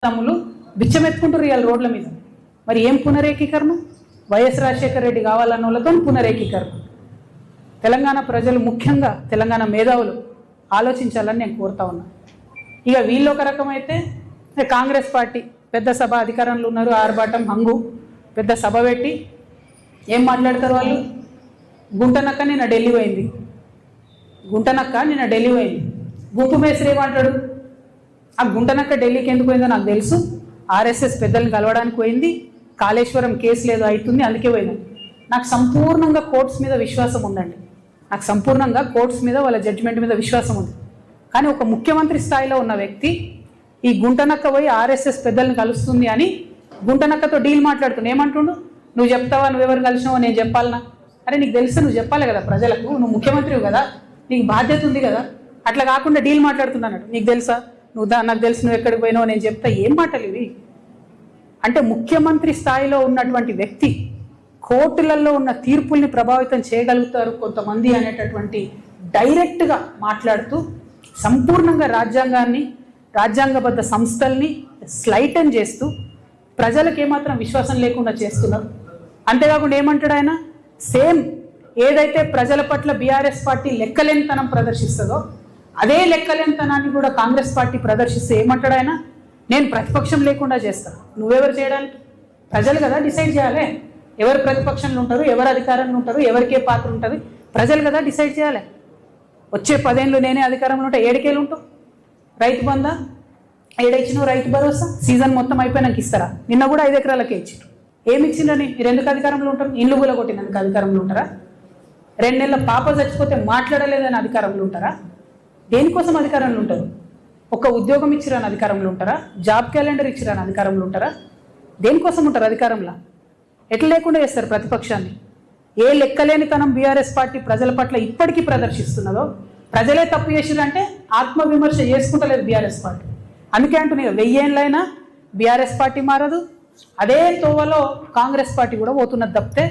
తమ్ములు బిచ్చమెత్తుకుంటారు ఇవాళ రోడ్ల మీద. మరి ఏం పునరేకీకరణ? వైఎస్ రాజశేఖర రెడ్డి కావాలన్న వాళ్ళతో పునరేకీకరణ. తెలంగాణ ప్రజలు, ముఖ్యంగా తెలంగాణ మేధావులు ఆలోచించాలని నేను కోరుతా ఉన్నా. ఇక వీళ్ళు ఒక రకమైతే కాంగ్రెస్ పార్టీ పెద్ద సభ అధికారంలో ఉన్నారు, ఆర్భాటం హంగు పెద్ద సభ పెట్టి ఏం మాట్లాడతారు వాళ్ళు? గుంటనక్క నిన్న ఢిల్లీ పోయింది, గుంటనక్క నిన్న ఢిల్లీ పోయింది. గుంపు మేస్త్రి ఏమంటాడు? ఆ గుంటనక్క ఢిల్లీకి ఎందుకు పోయిందో నాకు తెలుసు, ఆర్ఎస్ఎస్ పెద్దల్ని కలవడానికి పోయింది, కాళేశ్వరం కేసు లేదు అవుతుంది అందుకే పోయింది. నాకు సంపూర్ణంగా కోర్ట్స్ మీద విశ్వాసం ఉందండి, నాకు సంపూర్ణంగా కోర్ట్స్ మీద వాళ్ళ జడ్జిమెంట్ మీద విశ్వాసం ఉంది. కానీ ఒక ముఖ్యమంత్రి స్థాయిలో ఉన్న వ్యక్తి ఈ గుంటనక్క పోయి ఆర్ఎస్ఎస్ పెద్దల్ని కలుస్తుంది అని గుంటనక్కతో డీల్ మాట్లాడుతున్నా. ఏమంటుండు? నువ్వు చెప్తావా, నువ్వెవరు కలిసినావో నేను చెప్పాలనా? అరే నీకు తెలుసు, నువ్వు చెప్పాలి కదా ప్రజలకు, నువ్వు ముఖ్యమంత్రివి కదా, నీకు బాధ్యత ఉంది కదా. అట్లా కాకుండా డీల్ మాట్లాడుతున్నాడు. నీకు తెలుసా, నువ్వు నాకు తెలుసు, నువ్వు ఎక్కడికి పోయినావో నేను చెప్తా. ఏం మాటలు ఇవి? అంటే ముఖ్యమంత్రి స్థాయిలో ఉన్నటువంటి వ్యక్తి కోర్టులలో ఉన్న తీర్పుల్ని ప్రభావితం చేయగలుగుతారు కొంతమంది అనేటటువంటి డైరెక్ట్గా మాట్లాడుతూ సంపూర్ణంగా రాజ్యాంగాన్ని, రాజ్యాంగబద్ధ సంస్థల్ని స్లైటన్ చేస్తూ ప్రజలకు ఏమాత్రం విశ్వాసం లేకుండా చేస్తున్నారు. అంతేకాకుండా ఏమంటాడు ఆయన? సేమ్ ఏదైతే ప్రజల పట్ల బీఆర్ఎస్ పార్టీ లెక్కలేనితనం ప్రదర్శిస్తుందో అదే లెక్కలేనితనాన్ని కూడా కాంగ్రెస్ పార్టీ ప్రదర్శిస్తే ఏమంటాడు ఆయన? నేను ప్రతిపక్షం లేకుండా చేస్తాను. నువ్వెవరు చేయడానికి? ప్రజలు కదా డిసైడ్ చేయాలి ఎవరు ప్రతిపక్షంలో ఉంటారు, ఎవరు అధికారంలో ఉంటారు, ఎవరికే పాత్ర ఉంటుంది. ప్రజలు కదా డిసైడ్ చేయాలి. వచ్చే 10 ఏళ్ళు నేనే అధికారంలో ఉంటా, ఏడికేళ్ళు ఉంటావు? రైతు బంధా ఏడిచ్చినావు? రైతు భరోసా సీజన్ మొత్తం అయిపోయినాక ఇస్తారా? నిన్న కూడా 5 ఎకరాలకే ఇచ్చారు. ఏమి ఇచ్చిందని? మీరు ఎందుకు అధికారంలో ఉంటారు? ఇల్లు కూడా కొట్టినందుకు అధికారంలో ఉంటారా? 2 నెలల పాప చచ్చిపోతే మాట్లాడలేదని అధికారంలో ఉంటారా? దేనికోసం అధికారంలో ఉంటారు? ఒక ఉద్యోగం ఇచ్చిరాని అధికారంలో ఉంటారా? జాబ్ క్యాలెండర్ ఇచ్చిరాని అధికారంలో ఉంటారా? దేనికోసం ఉంటారు అధికారంలో? ఎట్లా లేకుండా చేస్తారు ప్రతిపక్షాన్ని? ఏ లెక్కలేనితనం బీఆర్ఎస్ పార్టీ ప్రజల పట్ల ఇప్పటికీ ప్రదర్శిస్తున్నదో, ప్రజలే తప్పు చేసిరంటే ఆత్మవిమర్శ చేసుకుంటలేదు బీఆర్ఎస్ పార్టీ. అందుకే అంటున్నాయి 1000 ఏళ్ళైనా బీఆర్ఎస్ పార్టీ మారదు, అదే తోవలో కాంగ్రెస్ పార్టీ కూడా పోతున్నది తప్పితే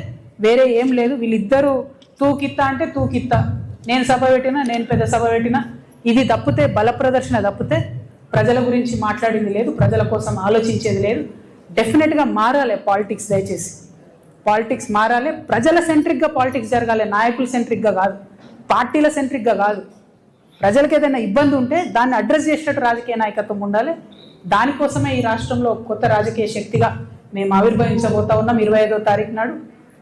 వేరే ఏం లేదు. వీళ్ళిద్దరూ తూకిత్తా అంటే తూకిత్తా, నేను సభ పెట్టినా, నేను పెద్ద సభ పెట్టినా, ఇది తప్పితే బల ప్రదర్శన తప్పితే ప్రజల గురించి మాట్లాడింది లేదు, ప్రజల కోసం ఆలోచించేది లేదు. డెఫినెట్గా మారాలి పాలిటిక్స్. దయచేసి పాలిటిక్స్ మారాలి, ప్రజల సెంట్రిక్గా పాలిటిక్స్ జరగాలి, నాయకుల సెంట్రిక్గా కాదు, పార్టీల సెంట్రిక్గా కాదు. ప్రజలకు ఏదైనా ఇబ్బంది ఉంటే దాన్ని అడ్రస్ చేసేటట్టు రాజకీయ నాయకత్వం ఉండాలి. దానికోసమే ఈ రాష్ట్రంలో కొత్త రాజకీయ శక్తిగా మేము ఆవిర్భవించబోతా ఉన్నాం. 25వ తారీఖు నాడు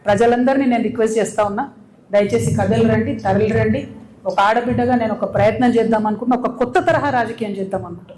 ప్రజలందరినీ నేను రిక్వెస్ట్ చేస్తా ఉన్నా, దయచేసి కథలు రండి, తరలి రండి. ఒక ఆడబిడ్డగా నేను ఒక ప్రయత్నం చేద్దాం అనుకుంటున్నా, ఒక కొత్త తరహా రాజకీయం చేద్దాం అనుకుంటున్నాను.